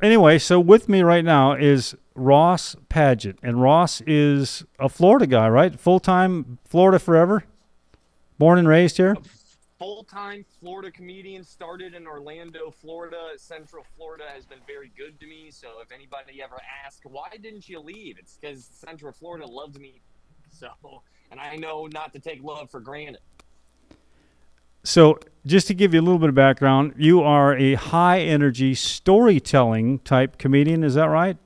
anyway, so with me right now is Ross Padgett, and Ross is a Florida guy, right? Full time Florida forever, born and raised here. A full-time Florida comedian, started in Orlando, Florida. Central Florida has been very good to me. So if anybody ever asks, why didn't you leave? It's because Central Florida loved me. So, and I know not to take love for granted. So, just to give you a little bit of background, you are a high energy storytelling type comedian. Is that right?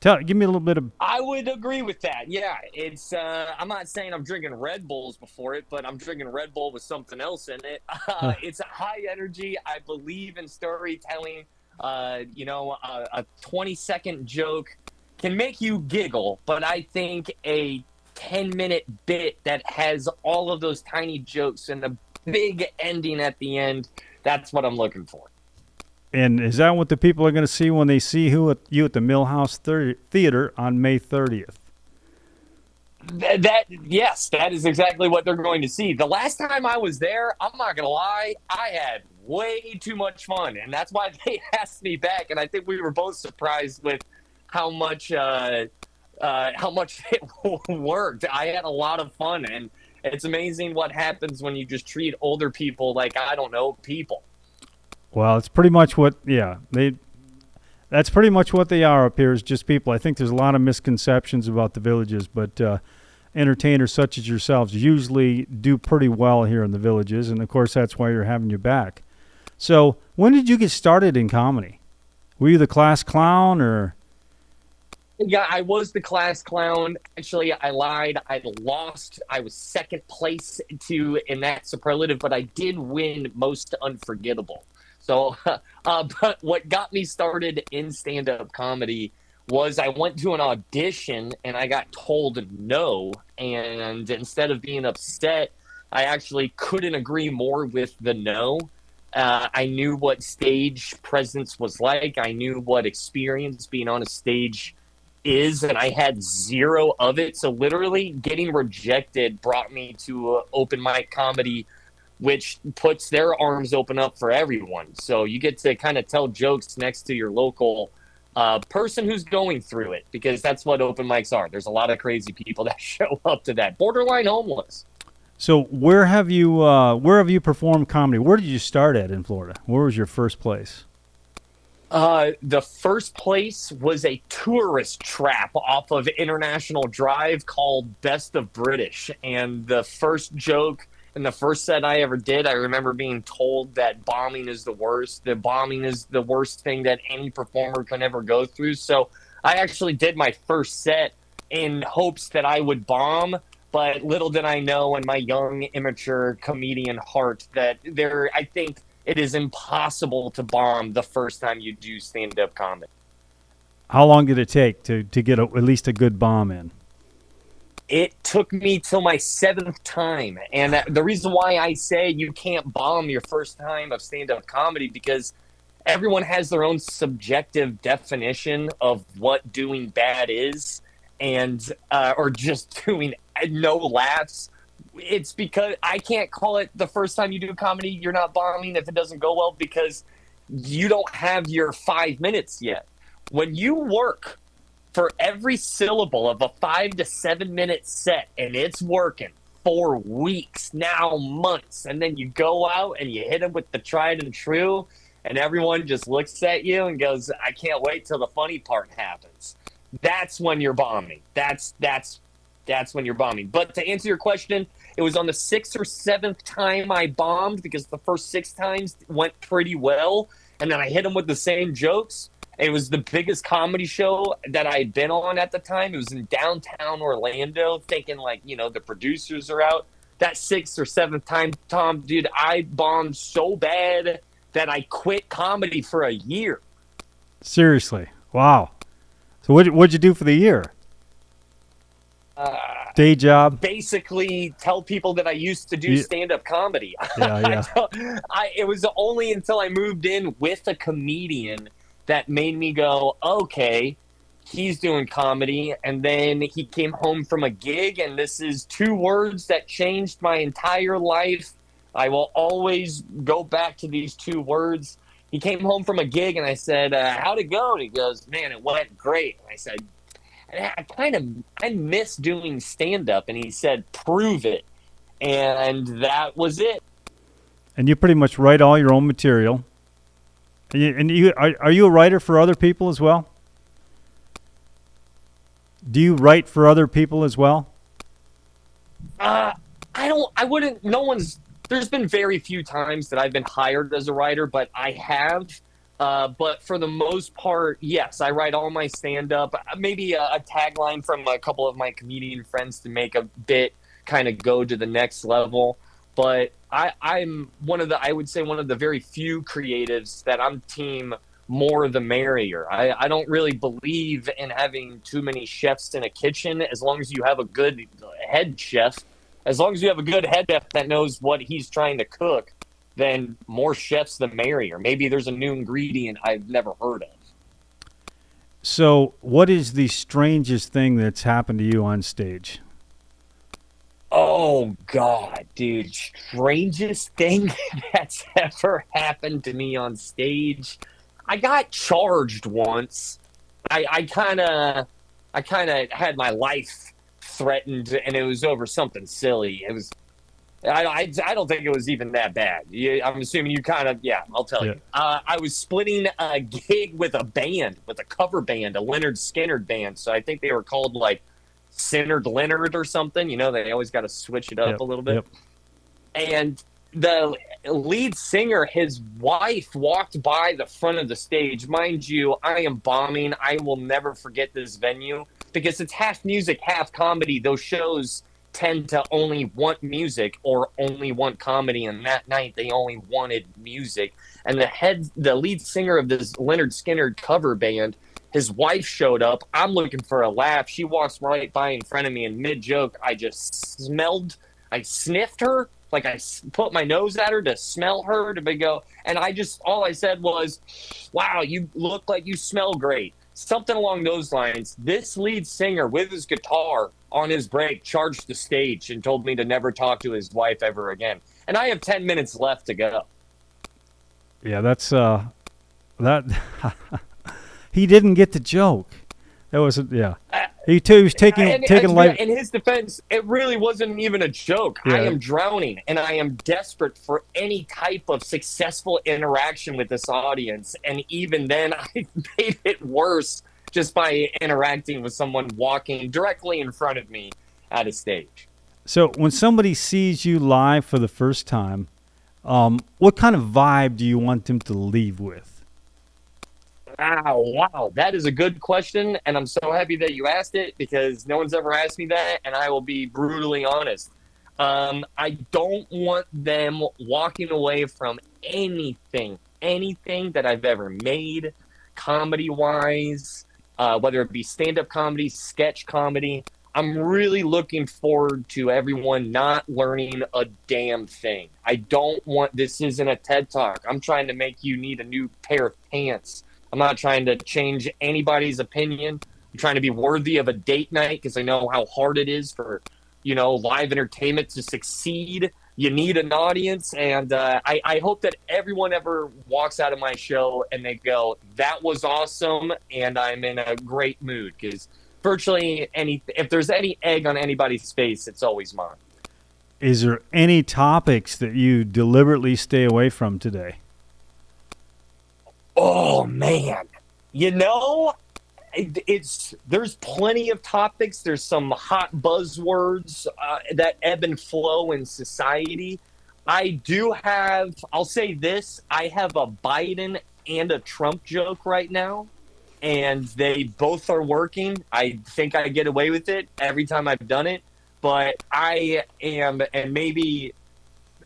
Give me a little bit of. I would agree with that. Yeah, it's. I'm not saying I'm drinking Red Bulls before it, but I'm drinking Red Bull with something else in it. It's a high energy. I believe in storytelling. A 20-second joke can make you giggle, but I think a 10-minute bit that has all of those tiny jokes and a big ending at the end, that's what I'm looking for. And is that what the people are going to see when they see you at the Millhouse Theater on May 30th? Yes, that is exactly what they're going to see. The last time I was there, I'm not gonna lie, I had way too much fun, and that's why they asked me back. And I think we were both surprised with how much it worked. I had a lot of fun, and it's amazing what happens when you just treat older people like, I don't know, people. Well, it's pretty much what. Yeah, they. That's pretty much what they are up here. Is just people. I think there's a lot of misconceptions about the villages, but entertainers such as yourselves usually do pretty well here in the villages, and of course that's why you're having you back. So, when did you get started in comedy? Were you the class clown, or? Yeah, I was the class clown. Actually, I lied. I lost. I was second place in that superlative, but I did win most unforgettable. So, but what got me started in stand-up comedy was I went to an audition and I got told no. And instead of being upset, I actually couldn't agree more with the no. I knew what stage presence was like. I knew what experience being on a stage is, and I had zero of it. So literally getting rejected brought me to open mic comedy, which puts their arms open up for everyone. So you get to kind of tell jokes next to your local person who's going through it, because that's what open mics are. There's a lot of crazy people that show up to that, borderline homeless. So where have you performed comedy? Where did you start at in Florida? Where was your first place? The first place was a tourist trap off of International Drive called Best of British. And the first joke and the first set I ever did, I remember being told that bombing is the worst. The bombing is the worst thing that any performer can ever go through. So I actually did my first set in hopes that I would bomb. But little did I know in my young, immature comedian heart that I think it is impossible to bomb the first time you do stand-up comedy. How long did it take to get at least a good bomb in? It took me till my seventh time. And the reason why I say you can't bomb your first time of stand-up comedy, because everyone has their own subjective definition of what doing bad is, and or just doing no laughs. It's because I can't call it the first time you do comedy, you're not bombing if it doesn't go well, because you don't have your 5 minutes yet. When you work for every syllable of a 5 to 7 minute set and it's working for weeks, now months, and then you go out and you hit them with the tried and true, and everyone just looks at you and goes, I can't wait till the funny part happens. That's when you're bombing. That's when you're bombing. But to answer your question, it was on the sixth or seventh time I bombed, because the first 6 times went pretty well. And then I hit them with the same jokes. It was the biggest comedy show that I had been on at the time. It was in downtown Orlando, thinking the producers are out. That sixth or seventh time, Tom, dude, I bombed so bad that I quit comedy for a year. Seriously. Wow. So what'd you do for the year? Day job? Basically tell people that I used to do stand-up comedy. Yeah. It was only until I moved in with a comedian that made me go, okay, he's doing comedy. And then he came home from a gig, and this is 2 words that changed my entire life. I will always go back to these 2 words. he came home from a gig, and I said, how'd it go? And he goes, man, it went great. And I said, I miss doing stand-up. And he said, prove it. And that was it. And you pretty much write all your own material. Are you a writer for other people as well? Do you write for other people as well? I wouldn't, there's been very few times that I've been hired as a writer, but I have. But for the most part, yes, I write all my stand-up. Maybe a tagline from a couple of my comedian friends to make a bit kind of go to the next level. But I'm I would say one of the very few creatives that I'm team more the merrier. I don't really believe in having too many chefs in a kitchen. As long as you have a good head chef, as long as you have a good head chef that knows what he's trying to cook, then more chefs the merrier. Maybe there's a new ingredient I've never heard of. So what is the strangest thing that's happened to you on stage? Oh, God, dude. Strangest thing that's ever happened to me on stage. I got charged once. I kind of had my life threatened, and it was over something silly. It was. I don't think it was even that bad. I'm assuming you kind of, yeah, I'll tell you. I was splitting a gig with a band, with a cover band, a Leonard Skinner band. So I think they were called like Centered Leonard or something. You know, they always got to switch it up a little bit. And the lead singer, his wife walked by the front of the stage. Mind you, I am bombing. I will never forget this venue because it's half music, half comedy. Those shows tend to only want music or only want comedy, and that night they only wanted music. And the lead singer of this Leonard Skinner cover band, his wife showed up. I'm looking for a laugh. She walks right by in front of me, and mid-joke, I sniffed her, like I put my nose at her to smell her, and all I said was, wow, you look like you smell great. Something along those lines. This lead singer with his guitar on his break charged the stage and told me to never talk to his wife ever again. And I have 10 minutes left to go. Yeah, that's that. He didn't get the joke. That wasn't. Yeah, he was taking life. In his defense, it really wasn't even a joke. Yeah. I am drowning, and I am desperate for any type of successful interaction with this audience. And even then, I made it worse just by interacting with someone walking directly in front of me at a stage. So when somebody sees you live for the first time, what kind of vibe do you want them to leave with? Wow, that is a good question, and I'm so happy that you asked it because no one's ever asked me that, and I will be brutally honest. I don't want them walking away from anything that I've ever made, comedy-wise, whether it be stand-up comedy, sketch comedy. I'm really looking forward to everyone not learning a damn thing. This isn't a TED Talk. I'm trying to make you need a new pair of pants. I'm not trying to change anybody's opinion. I'm trying to be worthy of a date night because I know how hard it is for, live entertainment to succeed. You need an audience. And I hope that everyone ever walks out of my show and they go, that was awesome. And I'm in a great mood because virtually if there's any egg on anybody's face, it's always mine. Is there any topics that you deliberately stay away from today? Oh man, there's plenty of topics. There's some hot buzzwords that ebb and flow in society. I'll say this, I have a Biden and a Trump joke right now, and they both are working. I think I get away with it every time I've done it, but I am, and maybe,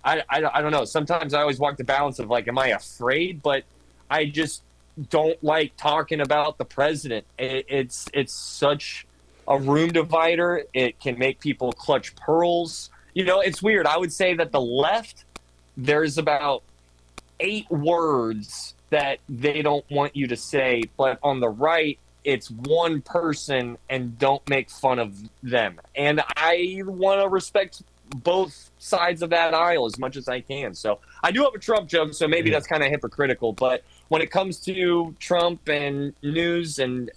I don't know, sometimes I always walk the balance of like, am I afraid? But I just don't like talking about the president. It's such a room divider. It can make people clutch pearls. It's weird. I would say that the left, there's about 8 words that they don't want you to say, but on the right, it's one person and don't make fun of them. And I want to respect both sides of that aisle as much as I can. So I do have a Trump joke, so maybe that's kind of hypocritical, but when it comes to Trump and news and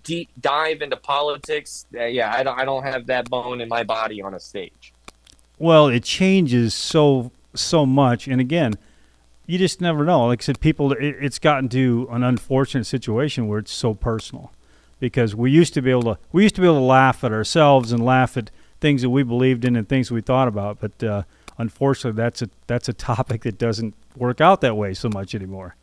deep dive into politics, yeah, I don't have that bone in my body on a stage. Well, it changes so much, and again, you just never know. Like I said, it's gotten to an unfortunate situation where it's so personal, because we used to be able to laugh at ourselves and laugh at things that we believed in and things we thought about, but unfortunately, that's a topic that doesn't work out that way so much anymore.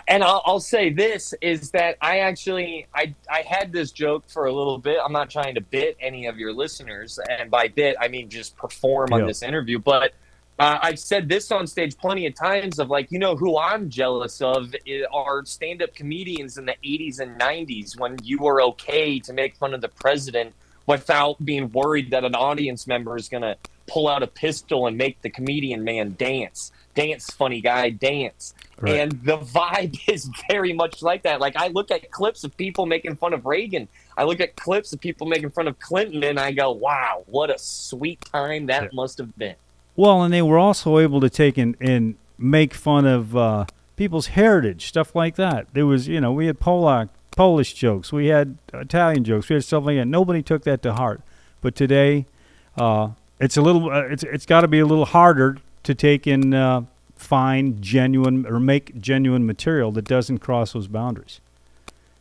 And I'll say this is that I had this joke for a little bit. I'm not trying to bit any of your listeners, and by bit I mean just perform on this interview. But I've said this on stage plenty of times of like, who I'm jealous of are stand-up comedians in the 80s and 90s when you were okay to make fun of the president without being worried that an audience member is going to pull out a pistol and make the comedian man dance. Dance, funny guy, dance. Right. And the vibe is very much like that. Like, I look at clips of people making fun of Reagan. I look at clips of people making fun of Clinton, and I go, wow, what a sweet time that must have been. Well, and they were also able to take and make fun of people's heritage, stuff like that. There was, we had Polish jokes, we had Italian jokes, we had stuff like that. Nobody took that to heart. But today, it's got to be a little harder to take in find genuine or make genuine material that doesn't cross those boundaries.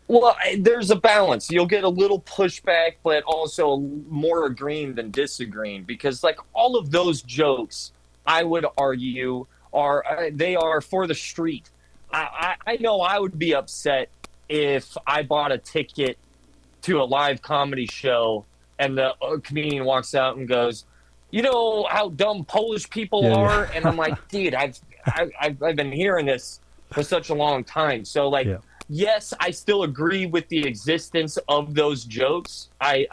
Well, there's a balance. You'll get a little pushback, but also more agreeing than disagreeing, because like all of those jokes, I would argue are for the street. I know I would be upset if I bought a ticket to a live comedy show and the comedian walks out and goes, "You know how dumb Polish people are?" And I'm like, dude, I've been hearing this for such a long time. So like, yes, I still agree with the existence of those jokes. I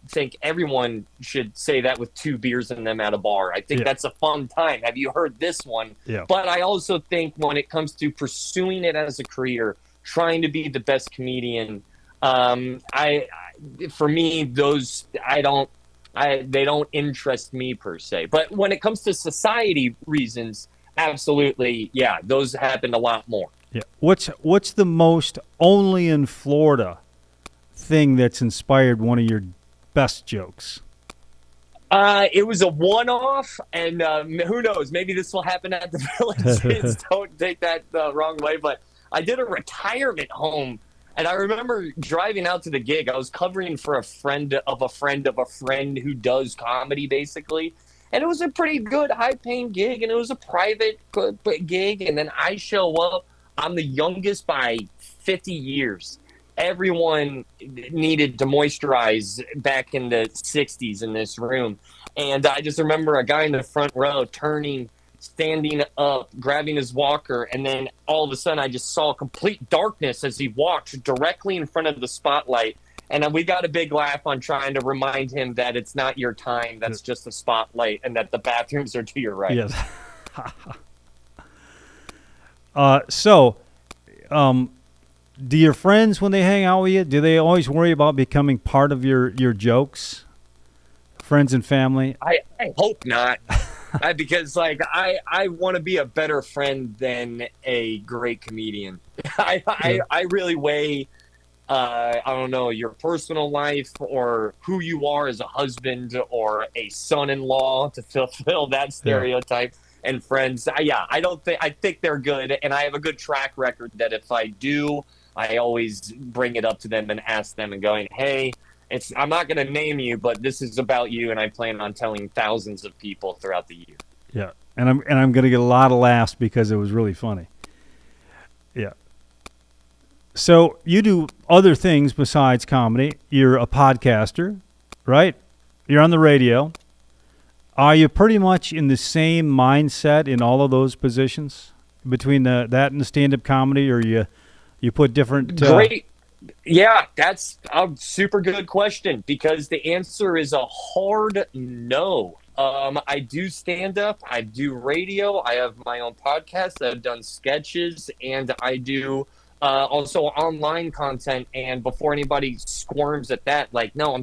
think everyone should say that with 2 beers in them at a bar. I think that's a fun time. Have you heard this one? Yeah. But I also think when it comes to pursuing it as a career, trying to be the best comedian, for me, they don't interest me per se. But when it comes to society reasons, absolutely, yeah, those happened a lot more. Yeah. What's the most only in Florida thing that's inspired one of your best jokes? It was a one-off, and who knows? Maybe this will happen at the Village. Don't take that the wrong way, but I did a retirement home. And I remember driving out to the gig. I was covering for a friend of a friend of a friend who does comedy, basically. And it was a pretty good, high-paying gig, and it was a private gig. And then I show up. I'm the youngest by 50 years. Everyone needed to moisturize back in the 60s in this room. And I just remember a guy in the front row turning, standing up, grabbing his walker, and then all of a sudden I just saw complete darkness as he walked directly in front of the spotlight. And we got a big laugh on trying to remind him that it's not your time, that's just a spotlight, and that the bathrooms are to your right. Yes. Do your friends, when they hang out with you, do they always worry about becoming part of your jokes? Friends and family? I hope not. Because like I want to be a better friend than a great comedian. I really weigh I don't know, your personal life or who you are as a husband or a son-in-law, to fulfill that stereotype. And friends, I think they're good, and I have a good track record that if I do, I always bring it up to them and ask them and going, hey, I'm not going to name you, but this is about you, and I plan on telling thousands of people throughout the year. Yeah, and I'm going to get a lot of laughs because it was really funny. Yeah. So you do other things besides comedy. You're a podcaster, right? You're on the radio. Are you pretty much in the same mindset in all of those positions between that and the stand-up comedy, or you put different? Great. Yeah, that's a super good question, because the answer is a hard no. I do stand-up, I do radio, I have my own podcast, I've done sketches, and I do also online content. And before anybody squirms at that, like, no,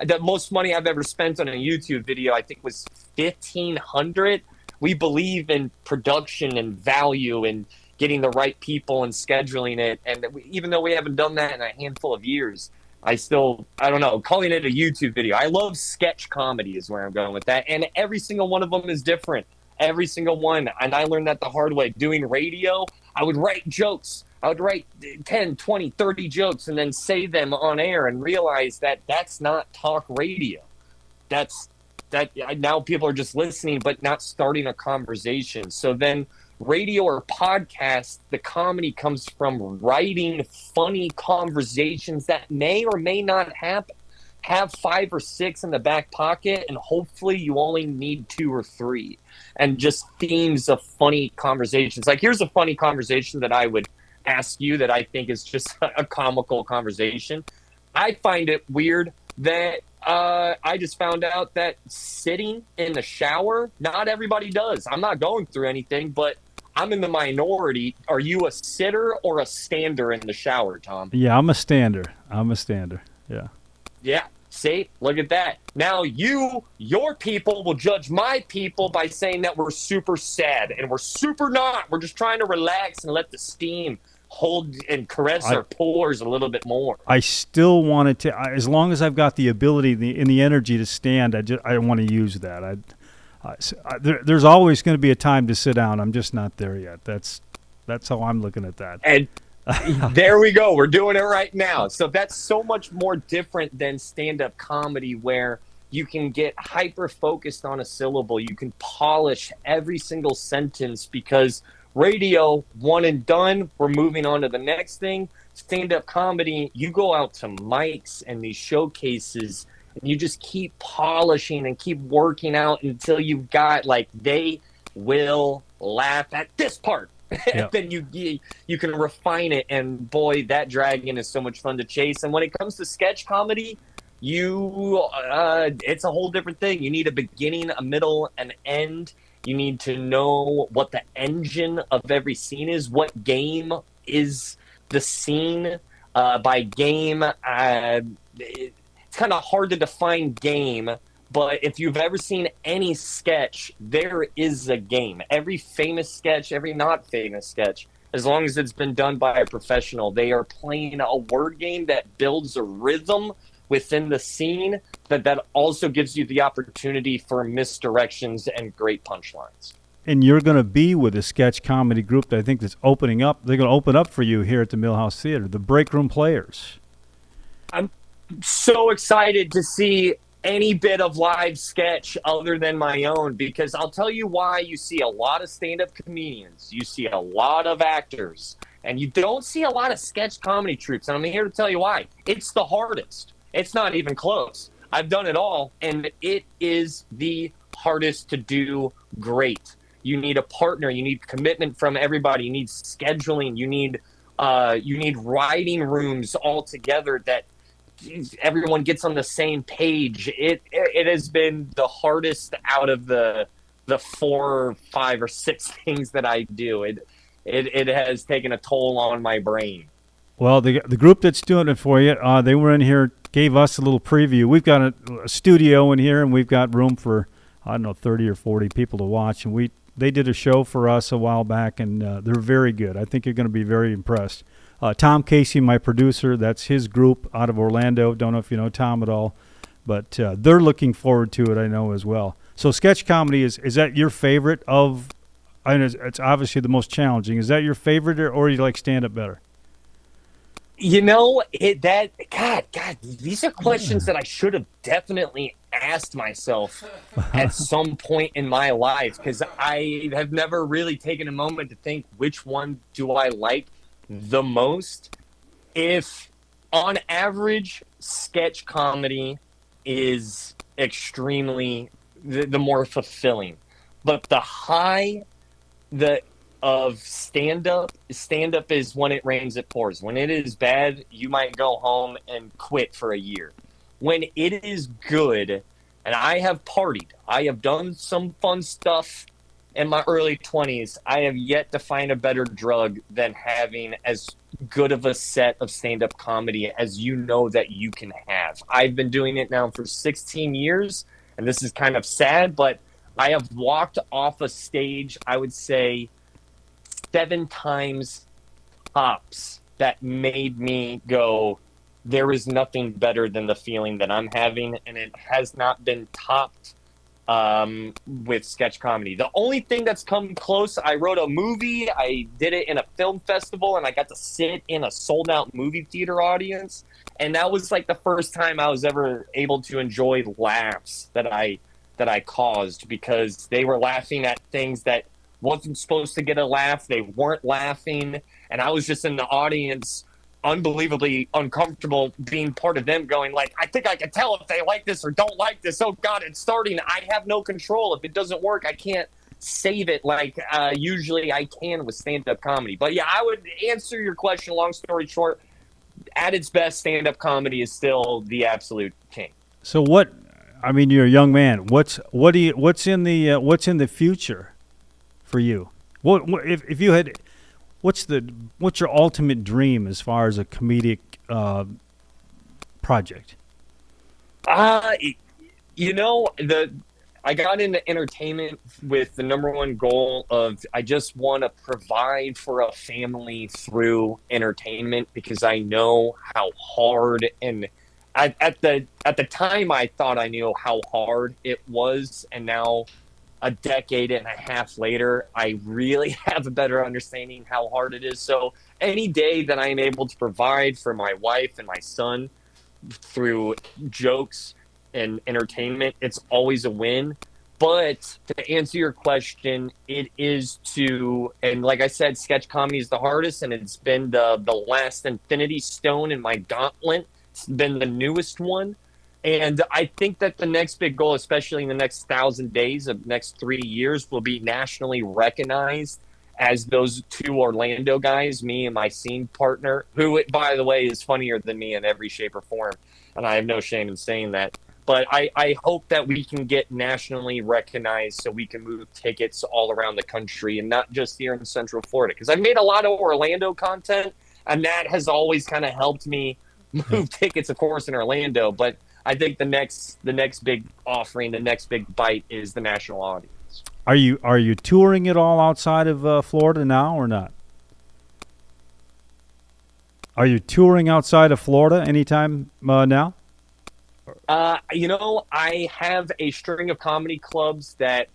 the most money I've ever spent on a YouTube video, I think, was $1,500. We believe in production and value and getting the right people and scheduling it. And even though we haven't done that in a handful of years, I don't know, calling it a YouTube video. I love sketch comedy is where I'm going with that. And every single one of them is different. Every single one. And I learned that the hard way. Doing radio, I would write jokes. I would write 10, 20, 30 jokes and then say them on air and realize that that's not talk radio. Now people are just listening but not starting a conversation. So then radio or podcast, the comedy comes from writing funny conversations that may or may not happen. Have 5 or 6 in the back pocket, and hopefully you only need 2 or 3. And just themes of funny conversations. Like, here's a funny conversation that I would ask you that I think is just a comical conversation. I find it weird that I just found out that sitting in the shower, not everybody does. I'm not going through anything, but I'm in the minority. Are you a sitter or a stander in the shower, Tom? Yeah, I'm a stander. Yeah. Yeah. See, look at that. Now your people will judge my people by saying that we're super sad, and we're super not. We're just trying to relax and let the steam hold and caress our pores a little bit more. I still wanted to, as long as I've got the ability and the energy to stand, I want to use that. There's always going to be a time to sit down. I'm just not there yet. That's how I'm looking at that. And there we go. We're doing it right now. So that's so much more different than stand-up comedy, where you can get hyper-focused on a syllable. You can polish every single sentence, because radio, one and done, we're moving on to the next thing. Stand-up comedy, you go out to mics and these showcases, and you just keep polishing and keep working out until you've got, like, they will laugh at this part. Yep. Then you can refine it, and boy, that dragon is so much fun to chase. And when it comes to sketch comedy, it's a whole different thing. You need a beginning, a middle, an end. You need to know what the engine of every scene is. What game is the scene? By game, it's kind of hard to define game, but if you've ever seen any sketch, there is a game. Every famous sketch, every not famous sketch, as long as it's been done by a professional, they are playing a word game that builds a rhythm within the scene that also gives you the opportunity for misdirections and great punchlines. And you're going to be with a sketch comedy group that I think that's opening up. They're going to open up for you here at the Millhouse Theater, the Break Room Players. I'm so excited to see any bit of live sketch other than my own, because I'll tell you why you see a lot of stand-up comedians, you see a lot of actors, and you don't see a lot of sketch comedy troupes. And I'm here to tell you why. It's the hardest. It's not even close. I've done it all, and it is the hardest to do great. You need a partner. You need commitment from everybody. You need scheduling. You need writing rooms all together that everyone gets on the same page. It has been the hardest out of the 4, 5, or 6 things that I do. It has taken a toll on my brain. Well, the group that's doing it for you, they were in here, gave us a little preview. We've got a studio in here, and we've got room for, 30 or 40 people to watch. And they did a show for us a while back, and they're very good. I think you're going to be very impressed. Tom Casey, my producer, that's his group out of Orlando. Don't know if you know Tom at all, but they're looking forward to it, I know, as well. So sketch comedy, is that your favorite of, it's obviously the most challenging. Is that your favorite, or you like stand-up better? You know, God, these are questions that I should have definitely asked myself at some point in my life, because I have never really taken a moment to think, which one do I like the most? If on average, sketch comedy is extremely the more fulfilling, but the high of stand-up is when it rains, it pours. When it is bad, you might go home and quit for a year. When it is good, and I have partied, I have done some fun stuff in my early 20s, I have yet to find a better drug than having as good of a set of stand-up comedy as you know that you can have. I've been doing it now for 16 years, and this is kind of sad, but I have walked off a stage, I would say, 7 times tops that made me go, there is nothing better than the feeling that I'm having, and it has not been topped with sketch comedy. The only thing that's come close, I wrote a movie, I did it in a film festival, and I got to sit in a sold out movie theater audience, and that was like the first time I was ever able to enjoy laughs that I caused, because they were laughing at things that wasn't supposed to get a laugh. They weren't laughing, and I was just in the audience unbelievably uncomfortable being part of them, going like, I think I can tell if they like this or don't like this. Oh God, it's starting. I have no control. If it doesn't work, I can't save it like usually I can with stand-up comedy. But yeah, I would answer your question, long story short, at its best, stand-up comedy is still the absolute king. So what, I mean, you're a young man. What's in the future for you? What if you had, what's your ultimate dream as far as a comedic project? I got into entertainment with the number one goal of, I just want to provide for a family through entertainment, because I know how hard, and at the time I thought I knew how hard it was, and now a decade and a half later, I really have a better understanding how hard it is. So any day that I'm able to provide for my wife and my son through jokes and entertainment, it's always a win. But to answer your question, it is and like I said, sketch comedy is the hardest, and it's been the last infinity stone in my gauntlet. It's been the newest one. And I think that the next big goal, especially in the next 1,000 days of next 3 years, will be nationally recognized as those 2 Orlando guys, me and my scene partner, who, by the way, is funnier than me in every shape or form. And I have no shame in saying that. But I hope that we can get nationally recognized so we can move tickets all around the country, and not just here in Central Florida. Because I've made a lot of Orlando content, and that has always kind of helped me move tickets, of course, in Orlando. But I think the next big offering, the next big bite, is the national audience. Are you touring it all outside of Florida now, or not? Are you touring outside of Florida anytime now? I have a string of comedy clubs that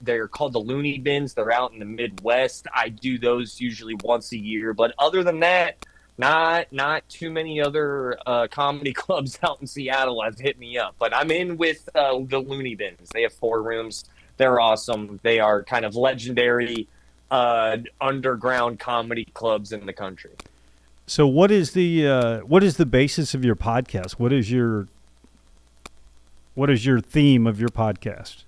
they're called the Looney Bins. They're out in the Midwest. I do those usually once a year, but other than that, not too many other comedy clubs out in Seattle have hit me up. But I'm in with the Looney Bins. They have 4 rooms. They're awesome. They are kind of legendary underground comedy clubs in the country. So what is the basis of your podcast? What is your theme of your podcast?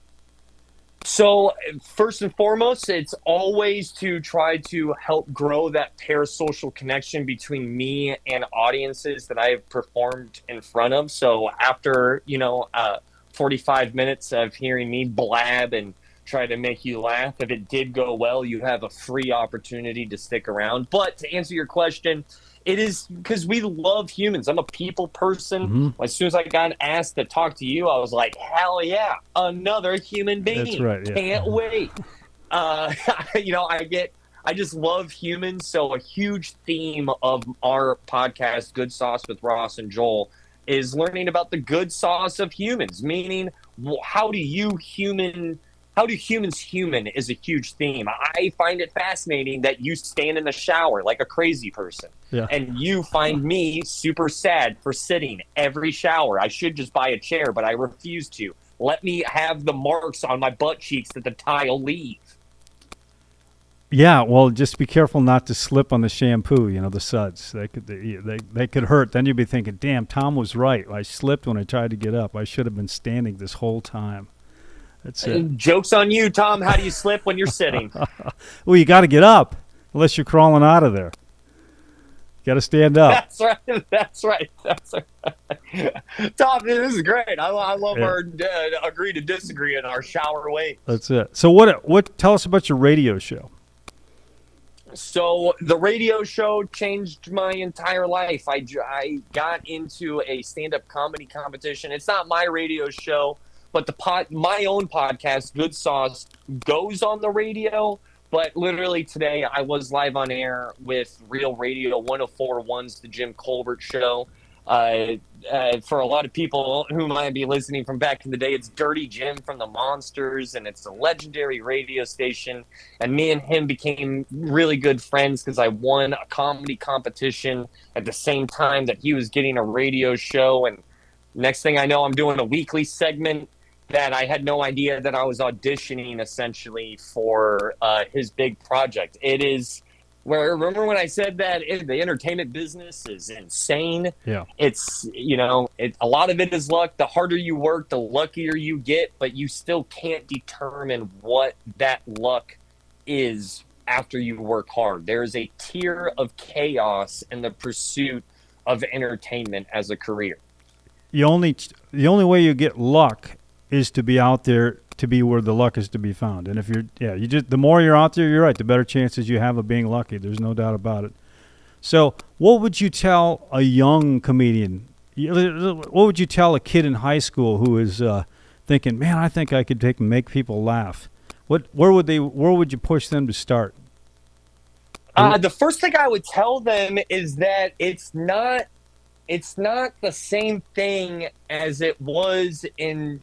So first and foremost, it's always to try to help grow that parasocial connection between me and audiences that I've performed in front of. So after, 45 minutes of hearing me blab and try to make you laugh, if it did go well, you have a free opportunity to stick around. But to answer your question, it is because we love humans. I'm a people person. Mm-hmm. As soon as I got asked to talk to you, I was like, hell yeah, another human being. That's right. Yeah. Can't wait. I just love humans. So a huge theme of our podcast, Good Sauce with Rauce and Joel, is learning about the good sauce of humans, meaning how do humans human is a huge theme. I find it fascinating that you stand in the shower like a crazy person. Yeah. And you find me super sad for sitting every shower. I should just buy a chair, but I refuse to. Let me have the marks on my butt cheeks that the tile leave. Yeah, well, just be careful not to slip on the shampoo, the suds. They could hurt. Then you'd be thinking, damn, Tom was right. I slipped when I tried to get up. I should have been standing this whole time. That's it. Joke's on you, Tom. How do you slip when you're sitting? Well, you got to get up, unless you're crawling out of there. You got to stand up. That's right. Tom, this is great. I love our agree to disagree in our shower ways. That's it. So what? Tell us about your radio show. So the radio show changed my entire life. I got into a stand-up comedy competition. It's not my radio show, but my own podcast, Good Sauce, goes on the radio. But literally today, I was live on air with Real Radio 104.1's The Jim Colbert Show. For a lot of people who might be listening from back in the day, it's Dirty Jim from the Monsters, and it's a legendary radio station. And me and him became really good friends because I won a comedy competition at the same time that he was getting a radio show. And next thing I know, I'm doing a weekly segment that I had no idea that I was auditioning essentially for his big project. It is where, remember when I said that the entertainment business is insane? Yeah. It's, a lot of it is luck. The harder you work, the luckier you get, but you still can't determine what that luck is after you work hard. There is a tier of chaos in the pursuit of entertainment as a career. The only way you get luck is to be out there, to be where the luck is to be found. And if the more you're out there, you're right, the better chances you have of being lucky. There's no doubt about it. So what would you tell a young comedian? What would you tell a kid in high school who is thinking, man, I think I could make people laugh? Where would you push them to start? The first thing I would tell them is that it's not the same thing as it was in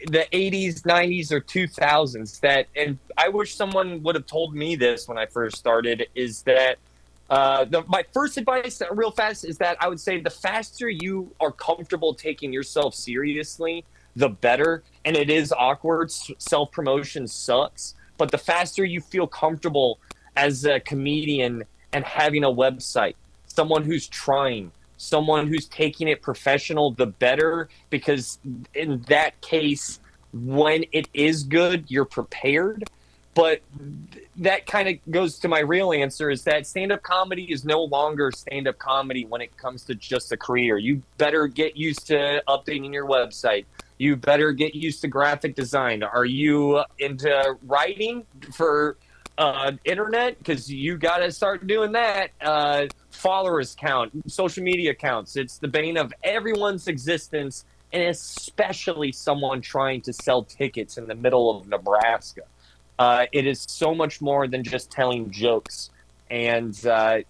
the 80s, 90s, or 2000s. And I wish someone would have told me this when I first started, is that my first advice real fast is that I would say the faster you are comfortable taking yourself seriously, the better. And it is awkward. Self-promotion sucks. But the faster you feel comfortable as a comedian and having a website, someone who's trying, someone who's taking it professional, the better, because in that case, when it is good, you're prepared. But that kind of goes to my real answer, is that stand-up comedy is no longer stand-up comedy when it comes to just a career. You better get used to updating your website. You better get used to graphic design. Are you into writing for internet? Because you got to start doing that. Followers count, social media counts. It's the bane of everyone's existence, and especially someone trying to sell tickets in the middle of Nebraska. It is so much more than just telling jokes. And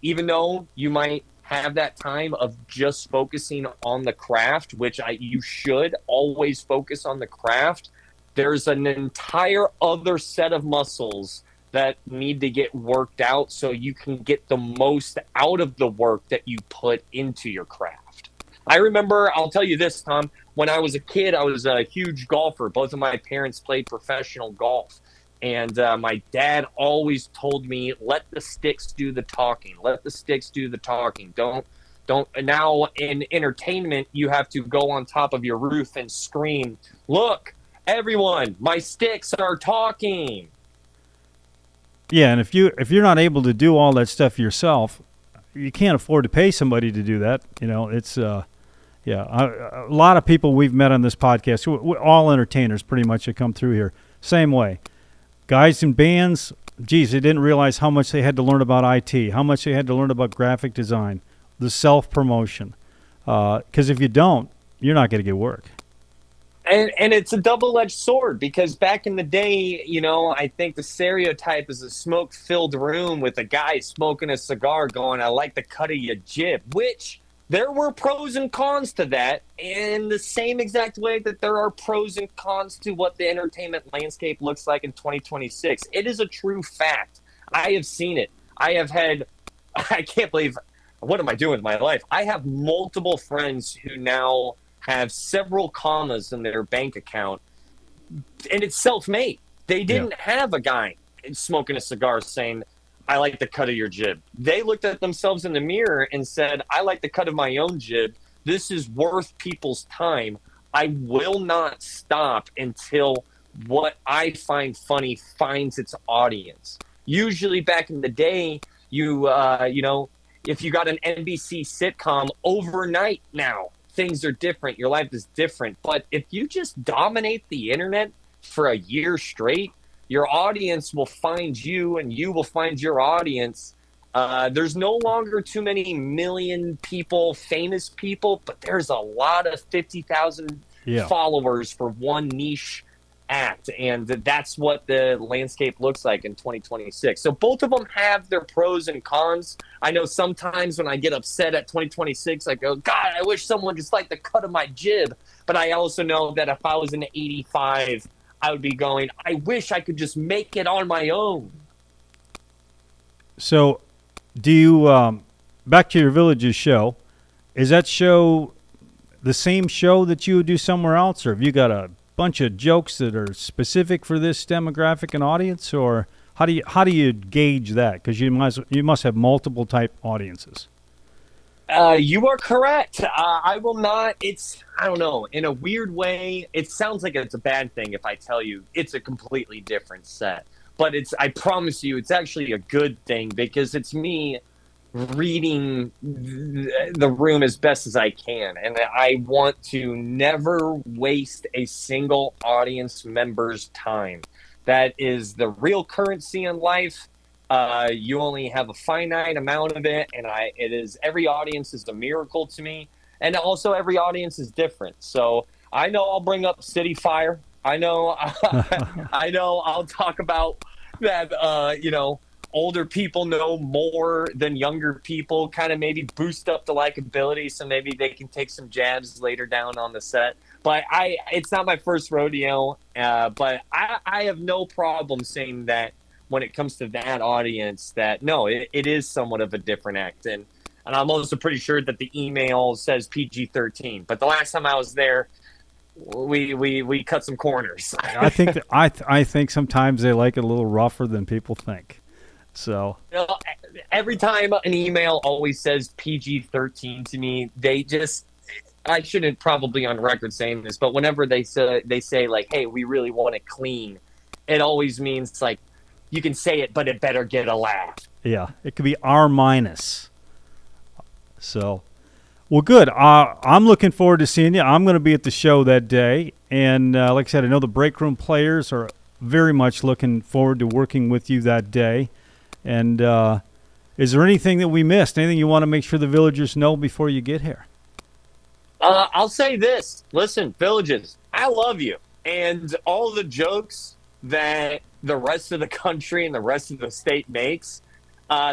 even though you might have that time of just focusing on the craft, which you should always focus on the craft, there's an entire other set of muscles that need to get worked out so you can get the most out of the work that you put into your craft. I remember, I'll tell you this, Tom, when I was a kid, I was a huge golfer. Both of my parents played professional golf. And my dad always told me, let the sticks do the talking. Let the sticks do the talking. Don't. Now in entertainment, you have to go on top of your roof and scream, look, everyone, my sticks are talking. Yeah, and if you're not able to do all that stuff yourself, you can't afford to pay somebody to do that. It's a lot of people we've met on this podcast, all entertainers pretty much that come through here, same way. Guys in bands, geez, they didn't realize how much they had to learn about IT, how much they had to learn about graphic design, the self-promotion. Because if you don't, you're not going to get work. And it's a double-edged sword, because back in the day, I think the stereotype is a smoke-filled room with a guy smoking a cigar going, I like the cut of your jib, which there were pros and cons to that, in the same exact way that there are pros and cons to what the entertainment landscape looks like in 2026. It is a true fact. I have seen it. I can't believe, what am I doing with my life? I have multiple friends who now have several commas in their bank account, and it's self-made. They didn't have a guy smoking a cigar saying, I like the cut of your jib. They looked at themselves in the mirror and said, I like the cut of my own jib. This is worth people's time. I will not stop until what I find funny finds its audience. Usually back in the day, if you got an NBC sitcom overnight now, things are different. Your life is different. But if you just dominate the internet for a year straight, your audience will find you and you will find your audience. There's no longer too many million people, famous people, but there's a lot of 50,000 followers for one niche act, and that's what the landscape looks like in 2026. So both of them have their pros and cons. I know sometimes when I get upset at 2026, I go, God, I wish someone just liked the cut of my jib. But I also know that if I was in 85, I would be going, I wish I could just make it on my own. So, do you back to your Villages show? Is that show the same show that you would do somewhere else, or have you got a bunch of jokes that are specific for this demographic and audience, or how do you gauge that? Because you must have multiple type audiences. You are correct. I will not. I don't know. In a weird way, it sounds like it's a bad thing if I tell you it's a completely different set. But I promise you, it's actually a good thing because it's me reading the room as best as I can. And I want to never waste a single audience member's time. That is the real currency in life. You only have a finite amount of it, and every audience is a miracle to me, and also every audience is different. So I know I'll bring up City Fire. I know I'll talk about that. Older people know more than younger people. Kind of maybe boost up the likability, so maybe they can take some jabs later down on the set. But it's not my first rodeo. But I have no problem saying that. When it comes to that audience, that no, it is somewhat of a different act, and I'm also pretty sure that the email says PG-13. But the last time I was there, we cut some corners. I think I think sometimes they like it a little rougher than people think. So every time an email always says PG-13 to me, I shouldn't probably on record saying this, but whenever they say like, hey, we really want it clean, it always means like. You can say it, but it better get a laugh. Yeah, it could be R minus. So, well, good. I'm looking forward to seeing you. I'm going to be at the show that day. And like I said, I know the break room players are very much looking forward to working with you that day. And is there anything that we missed? Anything you want to make sure the villagers know before you get here? I'll say this. Listen, villages, I love you. And all the jokes that the rest of the country and the rest of the state makes,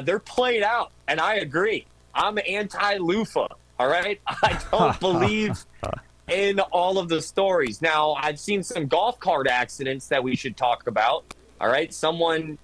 they're played out. And I agree. I'm anti-loofah, all right? I don't believe in all of the stories. Now, I've seen some golf cart accidents that we should talk about, all right? Someone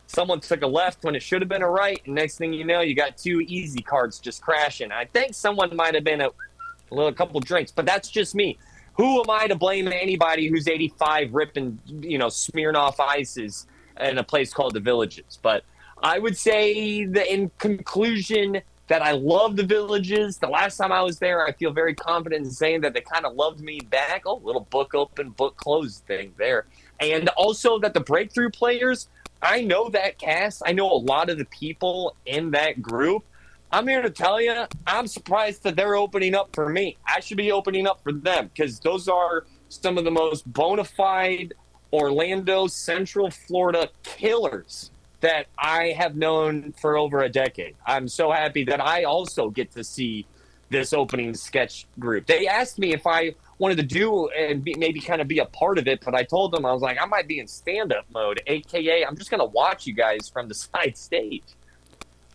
took a left when it should have been a right, and next thing you know, you got two easy carts just crashing. I think someone might have been a couple drinks, but that's just me. Who am I to blame anybody who's 85 ripping, Smirnoff ices in a place called the Villages? But I would say that in conclusion that I love the Villages. The last time I was there, I feel very confident in saying that they kind of loved me back. Oh, little book open, book closed thing there. And also that the breakthrough players, I know that cast. I know a lot of the people in that group. I'm here to tell you, I'm surprised that they're opening up for me. I should be opening up for them because those are some of the most bona fide Orlando, Central Florida killers that I have known for over a decade. I'm so happy that I also get to see this opening sketch group. They asked me if I wanted to do and maybe kind of be a part of it, but I told them, I was like, I might be in stand-up mode, a.k.a. I'm just going to watch you guys from the side stage.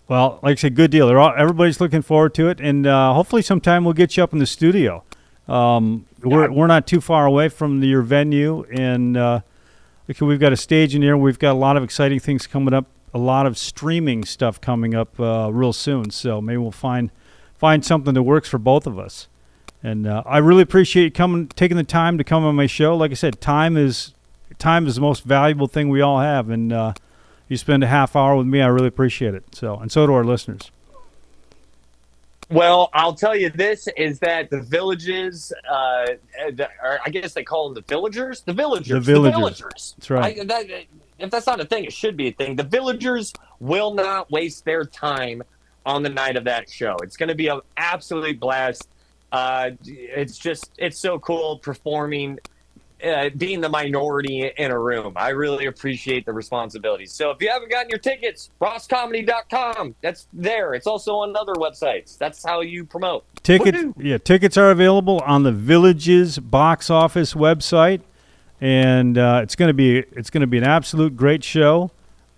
Well, like I said, good deal. Everybody's looking forward to it, and hopefully sometime we'll get you up in the studio. We're not too far away from your venue, and we've got a stage in here. We've got a lot of exciting things coming up, a lot of streaming stuff coming up real soon. So maybe we'll find something that works for both of us. And I really appreciate you taking the time to come on my show. Like I said, time is the most valuable thing we all have, and you spend a half hour with me, I really appreciate it. And so do our listeners. Well, I'll tell you this, is that the Villages, I guess they call them the Villagers? The Villagers. The Villagers. That's right. If that's not a thing, it should be a thing. The Villagers will not waste their time on the night of that show. It's going to be an absolute blast. It's so cool performing, being the minority in a room. I really appreciate the responsibility. So if you haven't gotten your tickets, rosscomedy.com. That's there. It's also on other websites. That's how you promote. Tickets are available on the Villages box office website. and it's going to be an absolute great show.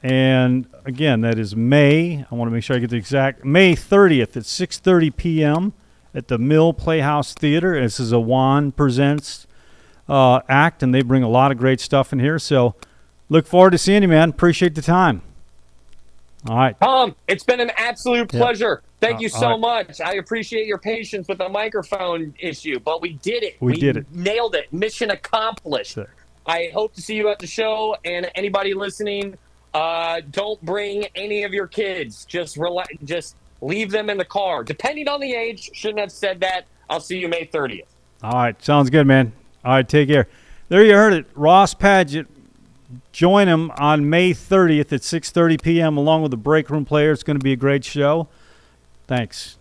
And again, that is May. I want to make sure I get the exact May 30th at 6:30 p.m. at the Mill Playhouse Theater. This is a Juan Presents act, and they bring a lot of great stuff in here. So look forward to seeing you, man. Appreciate the time. All right. Tom, it's been an absolute pleasure. Thank you so right. much. I appreciate your patience with the microphone issue, but we did it. We did it. Nailed it. Mission accomplished. Sure. I hope to see you at the show, and anybody listening, don't bring any of your kids. Just leave them in the car. Depending on the age, shouldn't have said that. I'll see you May 30th. All right. Sounds good, man. All right. Take care. There you heard it. Rauce Padgett. Join him on May 30th at 6:30 p.m. along with the Break Room Player. It's going to be a great show. Thanks.